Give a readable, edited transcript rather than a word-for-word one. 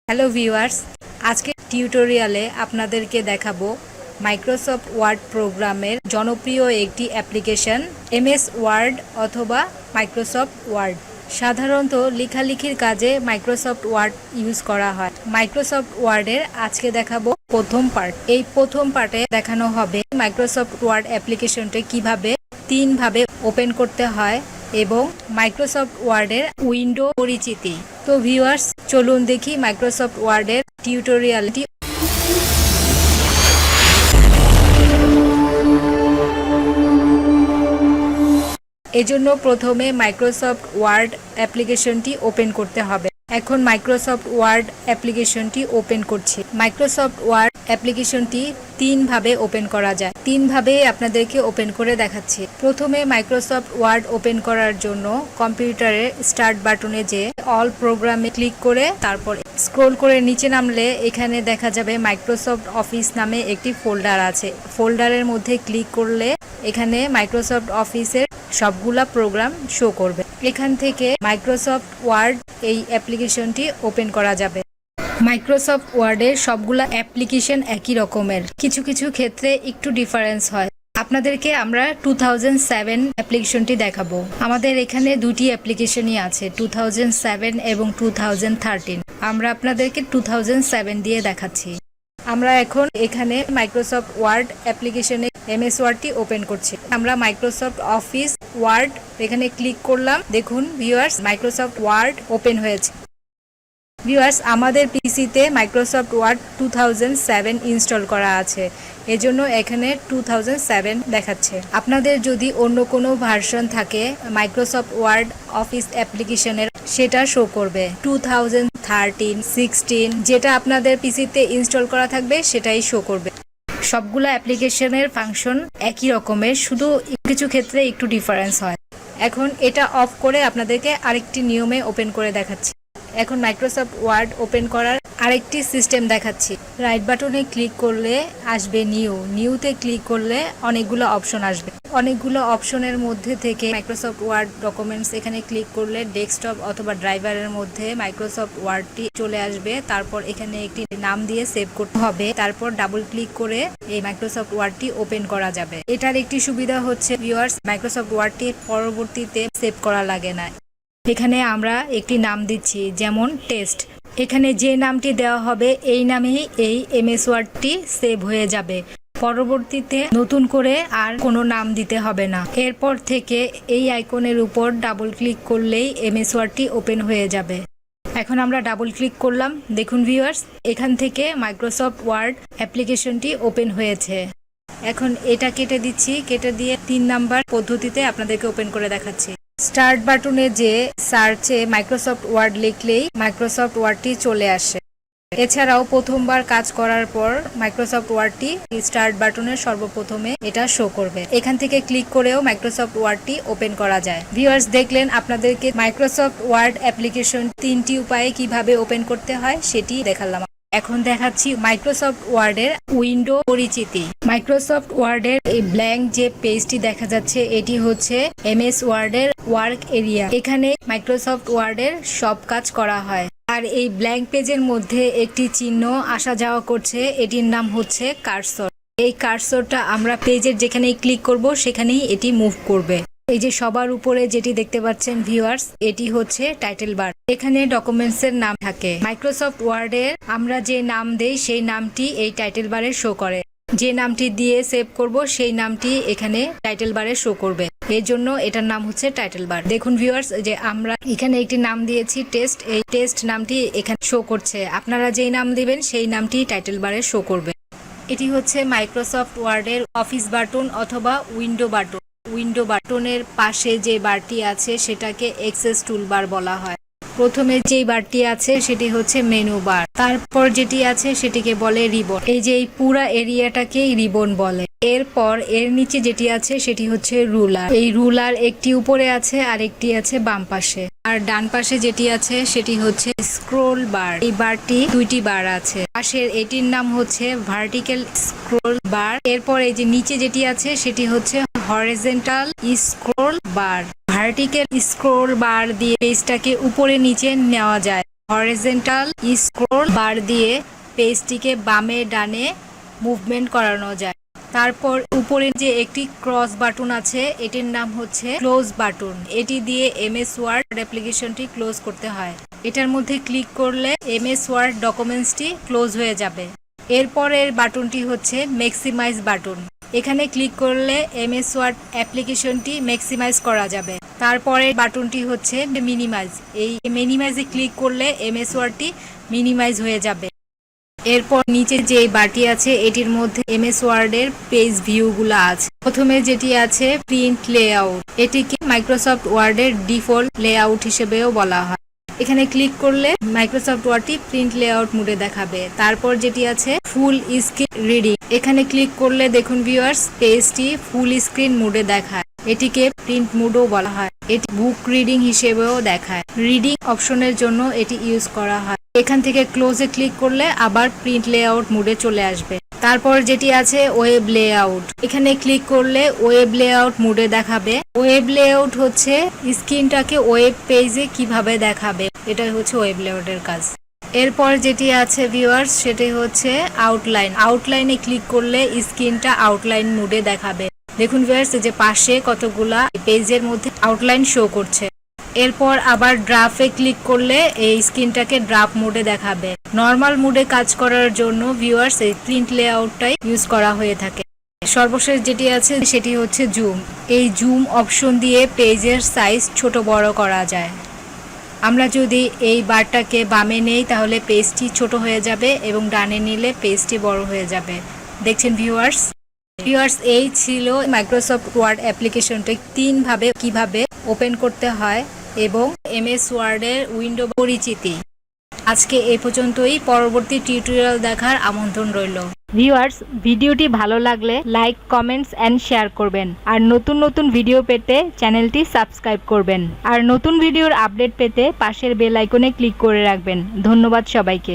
Hello viewers, আজকে টিউটোরিয়ালে আপনাদেরকে দেখাবো মাইক্রোসফট ওয়ার্ড প্রোগ্রামের জনপ্রিয় একটি অ্যাপ্লিকেশন এমএস ওয়ার্ড অথবা মাইক্রোসফট ওয়ার্ড। সাধারণত লেখালেখির কাজে মাইক্রোসফট ওয়ার্ড ইউজ করা হয়। মাইক্রোসফট ওয়ার্ডের আজকে দেখাবো প্রথম পার্ট। এই প্রথম পার্টে দেখানো হবে মাইক্রোসফট ওয়ার্ড অ্যাপ্লিকেশনটি কিভাবে তিনভাবে ওপেন করতে হয় এবং মাইক্রোসফট ওয়ার্ডের উইন্ডো পরিচিতি। তো ভিউয়ার্স, চলুন দেখি মাইক্রোসফট ওয়ার্ডের টিউটোরিয়ালটি। এজন্য প্রথমে মাইক্রোসফট ওয়ার্ড অ্যাপ্লিকেশনটি ওপেন করতে হবে। এখন মাইক্রোসফট ওয়ার্ড অ্যাপ্লিকেশনটি ওপেন করছি। মাইক্রোসফট ওয়ার্ড অ্যাপ্লিকেশনটি তিনভাবে ওপেন করা যায়। তিনভাবে আপনাদেরকে ওপেন করে দেখাচ্ছি। প্রথমে মাইক্রোসফট ওয়ার্ড ওপেন করার জন্য কম্পিউটারের স্টার্ট বাটনে যে অল প্রোগ্রামে ক্লিক করে তারপর স্ক্রল করে নিচে নামলে এখানে দেখা যাবে মাইক্রোসফট অফিস নামে একটি ফোল্ডার আছে। ফোল্ডারের মধ্যে ক্লিক করলে এখানে মাইক্রোসফট অফিসের সবগুলা প্রোগ্রাম শো করবে। এখান থেকে মাইক্রোসফট ওয়ার্ড এই অ্যাপ্লিকেশনটি ওপেন করা যাবে। মাইক্রোসফট ওয়ার্ডের সবগুলা অ্যাপ্লিকেশন একই রকমের, কিছু কিছু ক্ষেত্রে একটু ডিফারেন্স হয়। আপনাদেরকে আমরা 2007 অ্যাপ্লিকেশনটি দেখাবো। আমাদের এখানে দুটি অ্যাপ্লিকেশনই আছে, 2007 এবং 2013। আমরা আপনাদেরকে 2007 দিয়ে দেখাচ্ছি। আমরা এখন এখানে মাইক্রোসফট ওয়ার্ড অ্যাপ্লিকেশনে এমএস ওয়ার্ডটি ওপেন করছি। আমরা মাইক্রোসফট অফিস ওয়ার্ড এখানে ক্লিক করলাম। দেখুন ভিউয়ার্স, মাইক্রোসফট ওয়ার্ড ওপেন হয়েছে। ভিউয়ার্স, আমাদের পিসিতে মাইক্রোসফট ওয়ার্ড 2007 ইনস্টল করা আছে, এজন্য এখানে 2007 দেখাচ্ছে। আপনাদের যদি অন্য কোনো ভার্সন থাকে মাইক্রোসফট ওয়ার্ড অফিস অ্যাপ্লিকেশনের, সেটা শো করবে 2013, 16, যেটা আপনাদের পিসিতে ইনস্টল করা থাকবে সেটাই শো করবে। সবগুলো অ্যাপ্লিকেশনের ফাংশন একই রকমের, শুধু কিছু ক্ষেত্রে একটু ডিফারেন্স হয়। এখন এটা অফ করে আপনাদেরকে আরেকটি নিয়মে ওপেন করে দেখাচ্ছি। এখন মাইক্রোসফট ওয়ার্ড ওপেন করার আরেকটি সিস্টেম দেখাচ্ছি। রাইট বাটনে ক্লিক করলে আসবে নিউতে ক্লিক করলে অনেকগুলো অপশন আসবে। অনেকগুলো অপশনের মধ্যে থেকে মাইক্রোসফট ওয়ার্ড ডকুমেন্টস এখানে ক্লিক করলে ডেস্কটপ অথবা ড্রাইভারের মধ্যে মাইক্রোসফট ওয়ার্ডটি চলে আসবে। তারপর এখানে একটি নাম দিয়ে সেভ করতে হবে। তারপর ডাবল ক্লিক করে এই মাইক্রোসফট ওয়ার্ডটি ওপেন করা যাবে। এটার একটি সুবিধা হচ্ছে ভিউয়ার্স, মাইক্রোসফট ওয়ার্ডটি পরবর্তীতে সেভ করা লাগে না। এখানে আমরা একটি নাম দিচ্ছি, যেমন টেস্ট। এখানে যে নামটি দেওয়া হবে এই নামেই এই এমএস ওয়ার্ডটি সেভ হয়ে যাবে। পরবর্তীতে নতুন করে আর কোনো নাম দিতে হবে না। এরপর থেকে এই আইকনের উপর ডাবল ক্লিক করলেই এমএস ওয়ার্ডটি ওপেন হয়ে যাবে। এখন আমরা ডাবল ক্লিক করলাম। দেখুন ভিউয়ার্স, এখান থেকে মাইক্রোসফট ওয়ার্ড অ্যাপ্লিকেশনটি ওপেন হয়েছে। এখন এটা কেটে দিচ্ছি, কেটে দিয়ে 3 নাম্বার পদ্ধতিতে আপনাদেরকে ওপেন করে দেখাচ্ছি। স্টার্ট বাটনে যে সার্চে মাইক্রোসফট ওয়ার্ড লিখলেই মাইক্রোসফট ওয়ার্ডটি চলে আসে। এছাড়াও প্রথমবার কাজ করার পর মাইক্রোসফট ওয়ার্ডটি স্টার্ট বাটনের সর্বপ্রথমে এটা শো করবে। এখান থেকে ক্লিক করেও মাইক্রোসফট ওয়ার্ডটি ওপেন করা যায়। ভিউয়ার্স, দেখলেন আপনাদেরকে মাইক্রোসফট ওয়ার্ড অ্যাপ্লিকেশন 3টি উপায়ে কিভাবে ওপেন করতে হয় সেটি দেখালাম। এখন দেখাচ্ছি মাইক্রোসফট ওয়ার্ডের উইন্ডো পরিচিতি। মাইক্রোসফট ওয়ার্ডের এই ব্ল্যাঙ্ক যে পেজটি দেখা যাচ্ছে, এটি হচ্ছে এমএস ওয়ার্ডের ওয়ার্ক এরিয়া। এখানে মাইক্রোসফট ওয়ার্ডের সব কাজ করা হয়। আর এই ব্ল্যাঙ্ক পেজের মধ্যে একটি চিহ্ন আসা যাওয়া করছে, এটির নাম হচ্ছে কার্সর। এই কার্সরটা আমরা পেজের যেখানেই ক্লিক করব সেখানেই এটি মুভ করবে। এই যে সবার উপরে যেটি দেখতে পাচ্ছেন ভিউয়ার্স, এটি হচ্ছে টাইটেল বার। এখানে ডকুমেন্টস এর নাম থাকে। মাইক্রোসফট ওয়ার্ডের আমরা যে নাম দেই সেই নামটি এই টাইটেল বারে শো করে। যে নামটি দিয়ে সেভ করব সেই নামটি এখানে টাইটেল বারে শো করবে। এর জন্য এটার নাম হচ্ছে টাইটেল বার। দেখুন ভিউয়ার্স, যে আমরা এখানে একটি নাম দিয়েছি টেস্ট। এই টেস্ট নামটি এখানে শো করছে। আপনারা যেই নাম দিবেন সেই নামটি টাইটেল বারে শো করবে। এটি হচ্ছে মাইক্রোসফট ওয়ার্ডের অফিস বাটন অথবা উইন্ডো বাটন। উইন্ডো বাটনের পাশে যে বারটি আছে সেটাকে এক্সেস টুলবার বলা হয়। প্রথমে যেই বারটি আছে সেটি হচ্ছে মেনু বার, তারপর যেটি আছে সেটিকে বলে রিবন। এই যে এই পুরা এরিয়াটাকেই রিবন বলে। এরপর এর নিচে যেটি আছে সেটি হচ্ছে রুলার। এই রুলার একটি উপরে আছে আর একটি আছে বাম পাশে। আর ডান পাশে যেটি আছে সেটি হচ্ছে স্ক্রোল বার। এই বারটি 2টি বার আছে। পাশের এটির নাম হচ্ছে ভার্টিক্যাল স্ক্রোল বার। এরপর এই যে নিচে যেটি আছে সেটি হচ্ছে হরিজন্টাল স্ক্রোল বার। ভার্টিক্যাল স্ক্রোল বার দিয়ে পেজটাকে উপরে নিচে নেওয়া যায়। হরিজন্টাল স্ক্রোল বার দিয়ে পেজটিকে বামে ডানে মুভমেন্ট করানো যায়। তারপর উপরে যে একটি ক্রস বাটন আছে এটির নাম হচ্ছে ক্লোজ বাটন। এটি দিয়ে এমএস ওয়ার্ড অ্যাপ্লিকেশনটি ক্লোজ করতে হয়। এটার মধ্যে ক্লিক করলে এমএস ওয়ার্ড ডকুমেন্টসটি ক্লোজ হয়ে যাবে। এরপরের বাটনটি হচ্ছে ম্যাক্সিমাইজ বাটন। এখানে ক্লিক করলে এমএস ওয়ার্ড অ্যাপ্লিকেশনটি ম্যাক্সিমাইজ করা যাবে। তারপরে বাটনটি হচ্ছে মিনিমাইজ। এই মিনিমাইজে ক্লিক করলে এমএস ওয়ার্ডটি মিনিমাইজ হয়ে যাবে। এরপর নিচে যে বারটি আছে এটির মধ্যে এমএস ওয়ার্ডের পেজ ভিউগুলো আছে। প্রথমে যেটি আছে প্রিন্ট লেআউট, এটিকে মাইক্রোসফট ওয়ার্ডের ডিফল্ট লেআউট হিসেবেও বলা হয়। এখানে ক্লিক করলে মাইক্রোসফট ওয়ার্ডটি প্রিন্ট লেআউট মোডে দেখাবে। তারপর যেটি আছে ফুল স্ক্রিন রিডিং, এখানে ক্লিক করলে দেখুন ভিউয়ার্স পেজটি ফুল স্ক্রিন মোডে দেখায়। এটিকে প্রিন্ট মোডও বলা হয়। এটি বুক রিডিং হিসেবেও দেখায়। রিডিং অপশনের জন্য এটি ইউজ করা হয়। এখান থেকে ক্লোজে ক্লিক করলে আবার প্রিন্ট লেআউট মোডে চলে আসবে। তারপর যেটি আছে ওয়েব লেআউট, এখানে ক্লিক করলে ওয়েব লেআউট মোডে দেখাবে। ওয়েব লেআউট হচ্ছে স্ক্রিনটাকে ওয়েব পেজে কিভাবে দেখাবে, এটাই হচ্ছে ওয়েব লেআউটের কাজ। এরপর যেটি আছে ভিউয়ার্স সেটি হচ্ছে আউটলাইন। আউটলাইনে ক্লিক করলে স্ক্রিনটা আউটলাইন মোডে দেখাবে। দেখুন ভিউয়ার্স যে পাশে কতগুলা পেজের মধ্যে আউটলাইন শো করছে। এরপর আবার ড্রাফটে ক্লিক করলে এই স্ক্রিনটাকে ড্রাফট মোডে দেখাবে। নর্মাল মোডে কাজ করার জন্য ভিউয়ার্স এই প্রিন্ট লেআউটটাই ইউজ করা হয়ে থাকে। সর্বশেষ যেটি আছে সেটি হচ্ছে জুম। এই জুম অপশন দিয়ে পেজের সাইজ ছোট বড় করা যায়। আমরা যদি এই বারটাকে বামে নেই তাহলে পেজটি ছোট হয়ে যাবে এবং ডানে নিলে পেজটি বড় হয়ে যাবে। দেখছেন ভিউয়ার্স। এই ছিল মাইক্রোসফট ওয়ার্ড অ্যাপ্লিকেশনটি 3 ভাবে কিভাবে ওপেন করতে হয় এবং এমএস ওয়ার্ডের উইন্ডো পরিচিতি। আজকে এই পর্যন্তই, পরবর্তী টিউটোরিয়াল দেখার আমন্ত্রণ রইল। ভিউয়ার্স, ভিডিওটি ভালো লাগলে লাইক, কমেন্টস এন্ড শেয়ার করবেন। আর নতুন নতুন ভিডিও পেতে চ্যানেলটি সাবস্ক্রাইব করবেন। আর নতুন ভিডিওর আপডেট পেতে পাশের বেল আইকনে ক্লিক করে রাখবেন। ধন্যবাদ সবাইকে।